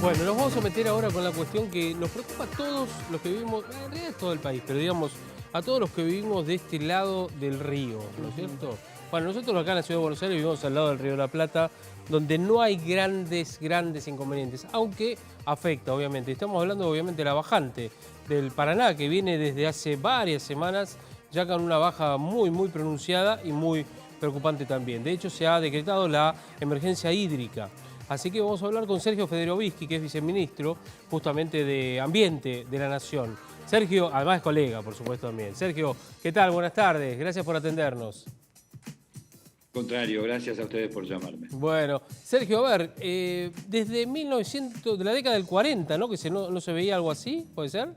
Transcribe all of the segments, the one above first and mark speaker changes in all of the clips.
Speaker 1: Bueno, nos vamos a meter ahora con la cuestión que nos preocupa a todos los que vivimos, en realidad es todo el país, pero digamos, a todos los que vivimos de este lado del río, ¿no es cierto? Bueno, nosotros acá en la Ciudad de Buenos Aires vivimos al lado del río de la Plata, donde no hay grandes inconvenientes, aunque afecta, obviamente. Estamos hablando, obviamente, de la bajante del Paraná, que viene desde hace varias semanas, ya con una baja muy pronunciada y muy preocupante también. De hecho, se ha decretado la emergencia hídrica. Así que vamos a hablar con Sergio Federovisky, que es viceministro justamente de Ambiente de la Nación. Sergio, además es colega, por supuesto, también. Sergio, ¿qué tal? Buenas tardes. Gracias por atendernos.
Speaker 2: Contrario, gracias a ustedes por llamarme.
Speaker 1: Bueno, Sergio, a ver, desde 1900, de la década del 40, ¿no? Que no se veía algo así, ¿puede ser?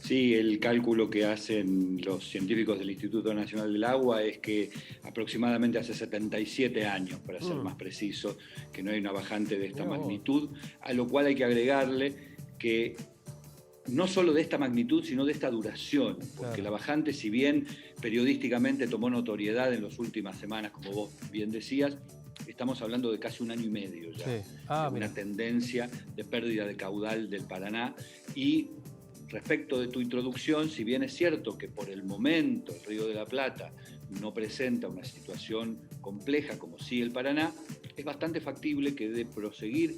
Speaker 2: Sí, el cálculo que hacen los científicos del Instituto Nacional del Agua es que aproximadamente hace 77 años, para ser más preciso, que no hay una bajante de esta magnitud, a lo cual hay que agregarle que no solo de esta magnitud, sino de esta duración, porque la bajante, si bien periodísticamente tomó notoriedad en las últimas semanas, como vos bien decías, estamos hablando de casi un año y medio ya, de una tendencia de pérdida de caudal del Paraná. Y respecto de tu introducción, si bien es cierto que por el momento el Río de la Plata no presenta una situación compleja como sí el Paraná, es bastante factible que de proseguir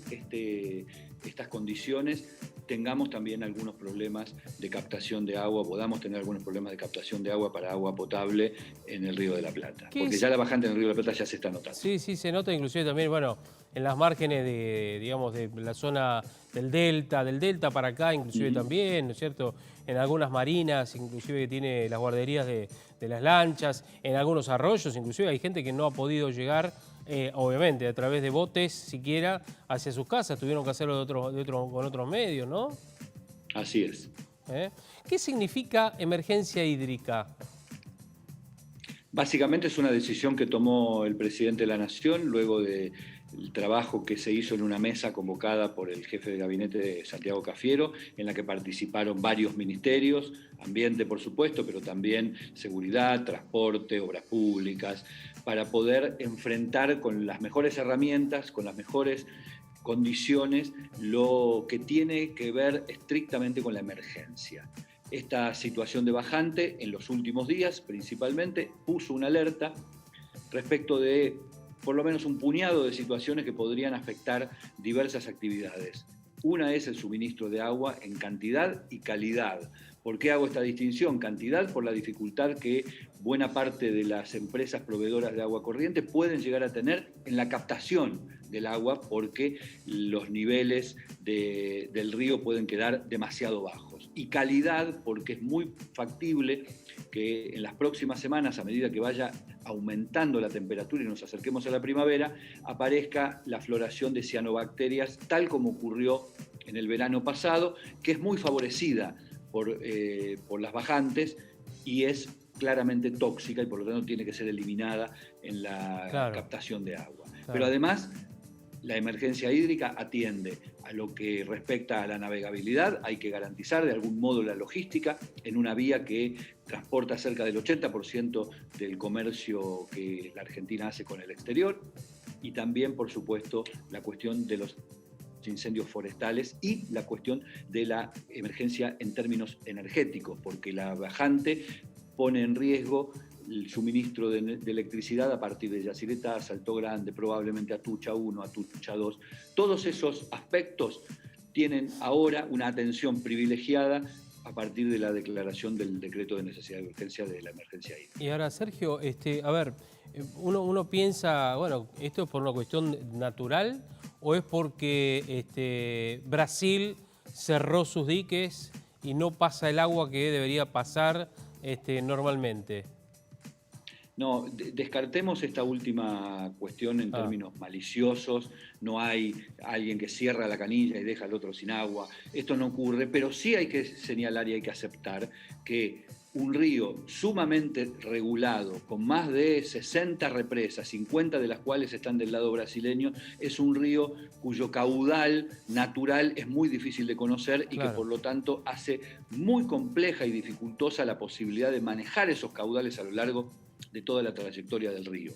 Speaker 2: estas condiciones tengamos también algunos problemas de captación de agua, podamos tener algunos problemas de captación de agua para agua potable en el Río de la Plata. Porque ya la bajante en el Río de la Plata ya se está notando.
Speaker 1: Sí, se nota inclusive también, bueno, en las márgenes de, digamos, de la zona del delta para acá inclusive también, ¿no es cierto? En algunas marinas, inclusive que tiene las guarderías de las lanchas, en algunos arroyos, inclusive hay gente que no ha podido llegar, obviamente, a través de botes siquiera hacia sus casas, tuvieron que hacerlo con otros medios, ¿no?
Speaker 2: Así es.
Speaker 1: ¿Qué significa emergencia hídrica?
Speaker 2: Básicamente es una decisión que tomó el presidente de la Nación luego del trabajo que se hizo en una mesa convocada por el jefe de gabinete Santiago Cafiero, en la que participaron varios ministerios, ambiente por supuesto, pero también seguridad, transporte, obras públicas, para poder enfrentar con las mejores herramientas, con las mejores condiciones, lo que tiene que ver estrictamente con la emergencia. Esta situación de bajante en los últimos días principalmente puso una alerta respecto de por lo menos un puñado de situaciones que podrían afectar diversas actividades. Una es el suministro de agua en cantidad y calidad. ¿Por qué hago esta distinción? Cantidad por la dificultad que buena parte de las empresas proveedoras de agua corriente pueden llegar a tener en la captación del agua porque los niveles del río pueden quedar demasiado bajos. Y calidad porque es muy factible que en las próximas semanas, a medida que vaya aumentando la temperatura y nos acerquemos a la primavera, aparezca la floración de cianobacterias, tal como ocurrió en el verano pasado, que es muy favorecida por las bajantes y es claramente tóxica y por lo tanto tiene que ser eliminada en la captación de agua. Pero además, la emergencia hídrica atiende a lo que respecta a la navegabilidad. Hay que garantizar de algún modo la logística en una vía que transporta cerca del 80% del comercio que la Argentina hace con el exterior, y también, por supuesto, la cuestión de los incendios forestales y la cuestión de la emergencia en términos energéticos, porque la bajante pone en riesgo el suministro de electricidad a partir de Yacyretá, Salto Grande, probablemente Atucha 1, Atucha 2. Todos esos aspectos tienen ahora una atención privilegiada a partir de la declaración del decreto de necesidad de urgencia de la emergencia hídrica.
Speaker 1: Y ahora, Sergio, a ver, uno piensa, bueno, ¿esto es por una cuestión natural o es porque Brasil cerró sus diques y no pasa el agua que debería pasar normalmente?
Speaker 2: No, descartemos esta última cuestión en términos maliciosos. No hay alguien que cierra la canilla y deja al otro sin agua. Esto no ocurre, pero sí hay que señalar y hay que aceptar que un río sumamente regulado, con más de 60 represas, 50 de las cuales están del lado brasileño, es un río cuyo caudal natural es muy difícil de conocer y que por lo tanto hace muy compleja y dificultosa la posibilidad de manejar esos caudales a lo largo de toda la trayectoria del río.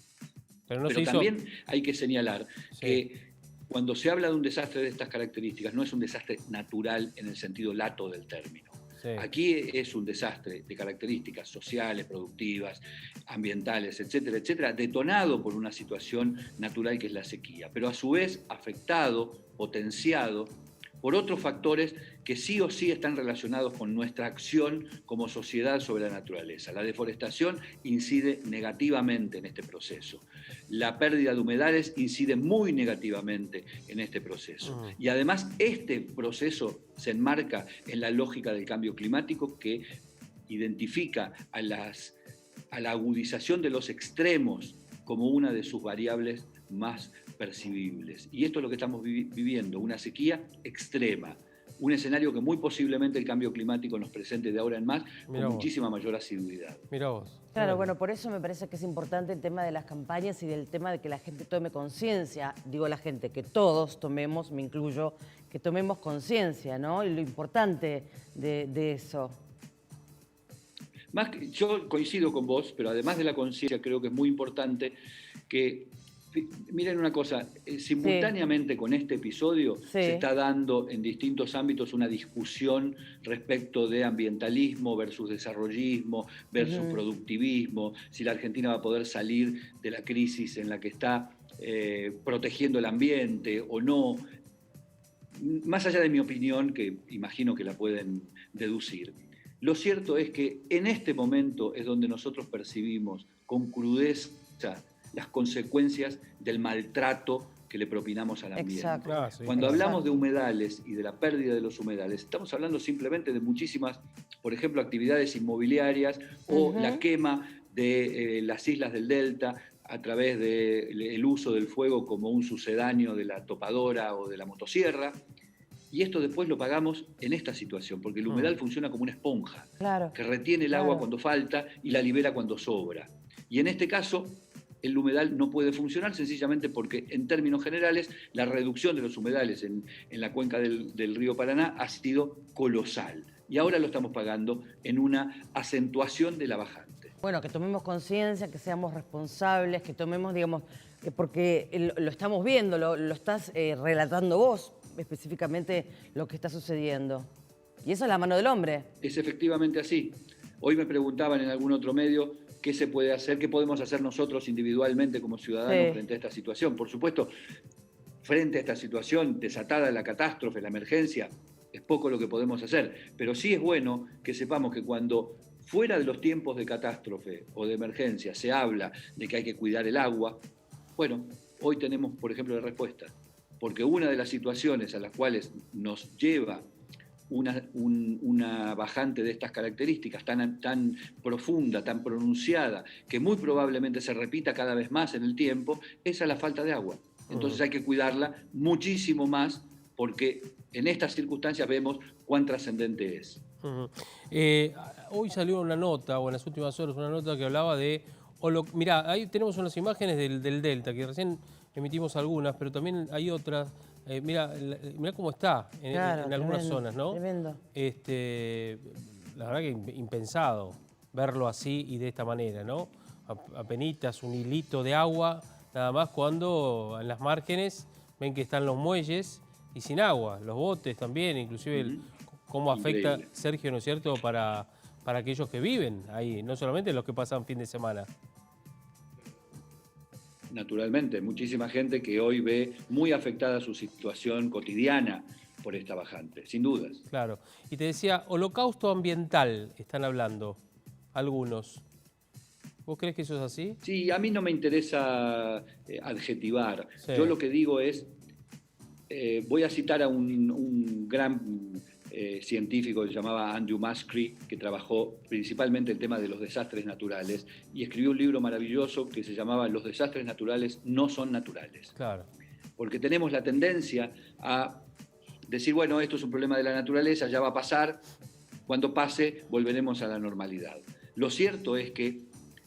Speaker 2: Pero también hay que señalar que cuando se habla de un desastre de estas características, no es un desastre natural en el sentido lato del término.
Speaker 1: Sí.
Speaker 2: Aquí es un desastre de características sociales, productivas, ambientales, etcétera, etcétera, detonado por una situación natural que es la sequía, pero a su vez afectado, potenciado por otros factores que sí o sí están relacionados con nuestra acción como sociedad sobre la naturaleza. La deforestación incide negativamente en este proceso. La pérdida de humedales incide muy negativamente en este proceso. Y además este proceso se enmarca en la lógica del cambio climático que identifica a la agudización de los extremos como una de sus variables más percibibles. Y esto es lo que estamos viviendo, una sequía extrema, un escenario que muy posiblemente el cambio climático nos presente de ahora en más con muchísima mayor asiduidad.
Speaker 1: Mirá vos.
Speaker 3: Claro, bueno, por eso me parece que es importante el tema de las campañas y del tema de que la gente tome conciencia. Digo la gente, que todos tomemos, me incluyo, que tomemos conciencia, ¿no? Y lo importante de eso.
Speaker 2: Más que, yo coincido con vos, pero además de la conciencia creo que es muy importante que, miren una cosa, simultáneamente con este episodio se está dando en distintos ámbitos una discusión respecto de ambientalismo versus desarrollismo versus productivismo, si la Argentina va a poder salir de la crisis en la que está protegiendo el ambiente o no. Más allá de mi opinión, que imagino que la pueden deducir, lo cierto es que en este momento es donde nosotros percibimos con crudeza las consecuencias del maltrato que le propinamos al ambiente.
Speaker 3: Exacto.
Speaker 1: Ah, sí.
Speaker 2: Cuando hablamos de humedales y de la pérdida de los humedales, estamos hablando simplemente de muchísimas, por ejemplo, actividades inmobiliarias o la quema de las islas del Delta a través del uso del fuego como un sucedáneo de la topadora o de la motosierra. Y esto después lo pagamos en esta situación, porque el humedal funciona como una esponja, que retiene el agua cuando falta y la libera cuando sobra. Y en este caso, el humedal no puede funcionar sencillamente porque, en términos generales, la reducción de los humedales en la cuenca del río Paraná ha sido colosal. Y ahora lo estamos pagando en una acentuación de la bajante.
Speaker 3: Bueno, que tomemos conciencia, que seamos responsables, que tomemos, digamos, porque lo estamos viendo, lo estás relatando vos, específicamente lo que está sucediendo. Y eso es la mano del hombre.
Speaker 2: Es efectivamente así. Hoy me preguntaban en algún otro medio qué se puede hacer, qué podemos hacer nosotros individualmente como ciudadanos frente a esta situación. Por supuesto, frente a esta situación desatada, la catástrofe, la emergencia, es poco lo que podemos hacer. Pero sí es bueno que sepamos que cuando fuera de los tiempos de catástrofe o de emergencia se habla de que hay que cuidar el agua, bueno, hoy tenemos, por ejemplo, la respuesta. Porque una de las situaciones a las cuales nos lleva una bajante de estas características tan profunda, tan pronunciada, que muy probablemente se repita cada vez más en el tiempo, es a la falta de agua. Entonces hay que cuidarla muchísimo más porque en estas circunstancias vemos cuán trascendente es.
Speaker 1: Hoy salió una nota, o en las últimas horas, una nota que hablaba de... Mirá, ahí tenemos unas imágenes del Delta, que recién emitimos algunas, pero también hay otras. Mirá cómo está en algunas zonas, ¿no?
Speaker 3: Tremendo.
Speaker 1: La verdad que impensado verlo así y de esta manera, ¿no? Apenitas un hilito de agua, nada más cuando en las márgenes ven que están los muelles y sin agua, los botes también, inclusive cómo afecta, increíble, Sergio, ¿no es cierto?, para aquellos que viven ahí, no solamente los que pasan fin de semana.
Speaker 2: Naturalmente, muchísima gente que hoy ve muy afectada su situación cotidiana por esta bajante, sin dudas.
Speaker 1: Claro. Y te decía, holocausto ambiental, están hablando algunos. ¿Vos crees que eso es así?
Speaker 2: Sí, a mí no me interesa adjetivar. Sí. Yo lo que digo es, voy a citar a un gran científico que se llamaba Andrew Muskie, que trabajó principalmente el tema de los desastres naturales y escribió un libro maravilloso que se llamaba Los desastres naturales no son naturales.
Speaker 1: Claro.
Speaker 2: Porque tenemos la tendencia a decir, bueno, esto es un problema de la naturaleza, ya va a pasar, cuando pase volveremos a la normalidad. Lo cierto es que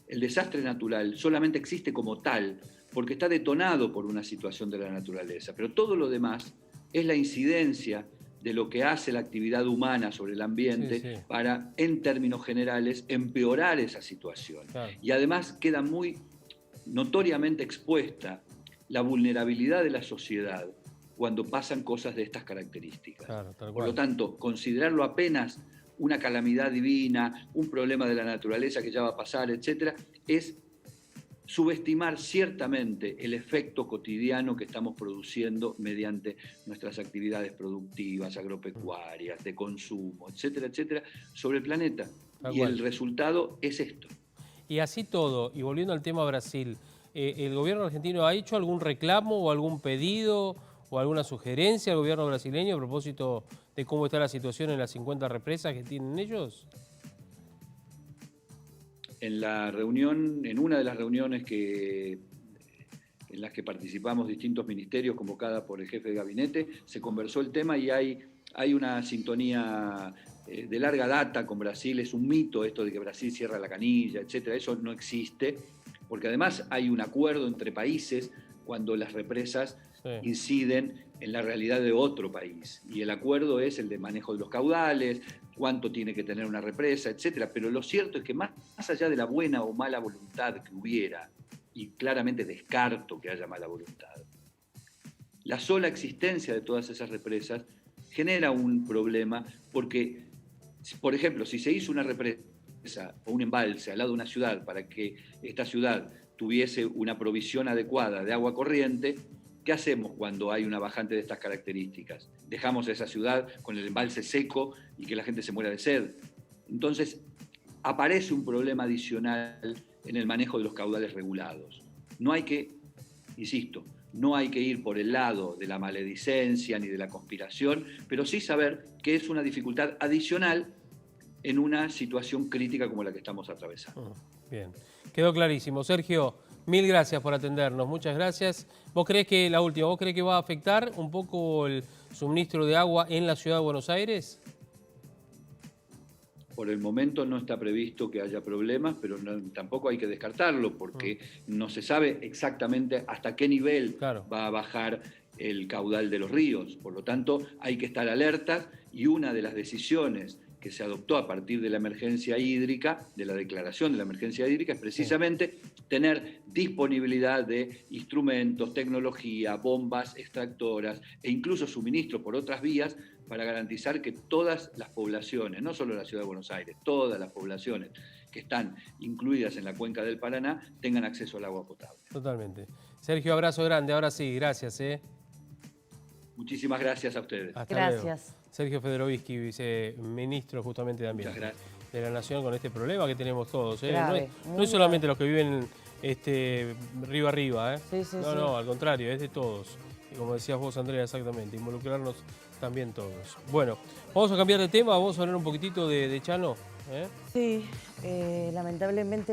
Speaker 2: el desastre natural solamente existe como tal porque está detonado por una situación de la naturaleza, pero todo lo demás es la incidencia de lo que hace la actividad humana sobre el ambiente para, en términos generales, empeorar esa situación. Claro. Y además queda muy notoriamente expuesta la vulnerabilidad de la sociedad cuando pasan cosas de estas características.
Speaker 1: Claro, tal
Speaker 2: Por lo
Speaker 1: cual.
Speaker 2: tanto, considerarlo apenas una calamidad divina, un problema de la naturaleza que ya va a pasar, etcétera, es subestimar ciertamente el efecto cotidiano que estamos produciendo mediante nuestras actividades productivas, agropecuarias, de consumo, etcétera, etcétera, sobre el planeta.
Speaker 1: Tal
Speaker 2: Y
Speaker 1: cual.
Speaker 2: el resultado es esto.
Speaker 1: Y así todo, y volviendo al tema Brasil, ¿el gobierno argentino ha hecho algún reclamo o algún pedido o alguna sugerencia al gobierno brasileño a propósito de cómo está la situación en las 50 represas que tienen ellos?
Speaker 2: En la reunión, en una de las reuniones en las que participamos distintos ministerios convocada por el jefe de gabinete, se conversó el tema y hay una sintonía de larga data con Brasil. Es un mito esto de que Brasil cierra la canilla, etcétera. Eso no existe, porque además hay un acuerdo entre países cuando las represas inciden en la realidad de otro país. Y el acuerdo es el de manejo de los caudales, cuánto tiene que tener una represa, etcétera. Pero lo cierto es que más allá de la buena o mala voluntad que hubiera, y claramente descarto que haya mala voluntad, la sola existencia de todas esas represas genera un problema porque, por ejemplo, si se hizo una represa o un embalse al lado de una ciudad para que esta ciudad tuviese una provisión adecuada de agua corriente, ¿qué hacemos cuando hay una bajante de estas características? Dejamos a esa ciudad con el embalse seco y que la gente se muera de sed. Entonces, aparece un problema adicional en el manejo de los caudales regulados. No hay que, insisto, no hay que ir por el lado de la maledicencia ni de la conspiración, pero sí saber que es una dificultad adicional en una situación crítica como la que estamos atravesando.
Speaker 1: Bien, quedó clarísimo. Sergio, mil gracias por atendernos, muchas gracias. ¿Vos creés que, la última, vos creés que va a afectar un poco el suministro de agua en la ciudad de Buenos Aires?
Speaker 2: Por el momento no está previsto que haya problemas, pero tampoco hay que descartarlo porque no se sabe exactamente hasta qué nivel va a bajar el caudal de los ríos. Por lo tanto, hay que estar alertas y una de las decisiones que se adoptó a partir de la emergencia hídrica, de la declaración de la emergencia hídrica, es precisamente tener disponibilidad de instrumentos, tecnología, bombas extractoras e incluso suministro por otras vías para garantizar que todas las poblaciones, no solo la ciudad de Buenos Aires, todas las poblaciones que están incluidas en la cuenca del Paraná tengan acceso al agua potable.
Speaker 1: Totalmente. Sergio, abrazo grande. Ahora sí, gracias.
Speaker 2: Muchísimas gracias a ustedes.
Speaker 1: Hasta
Speaker 3: Gracias.
Speaker 1: luego. Sergio Federovisky, viceministro justamente de Ambiente.
Speaker 2: Muchas gracias.
Speaker 1: De la Nación con este problema que tenemos todos.
Speaker 3: Grave,
Speaker 1: No es solamente los que viven río arriba.
Speaker 3: Sí, sí,
Speaker 1: no, al contrario, es de todos. Y como decías vos, Andrea, exactamente, involucrarnos también todos. Bueno, vamos a cambiar de tema, vamos a hablar un poquitito de Chano.
Speaker 3: Sí, lamentablemente...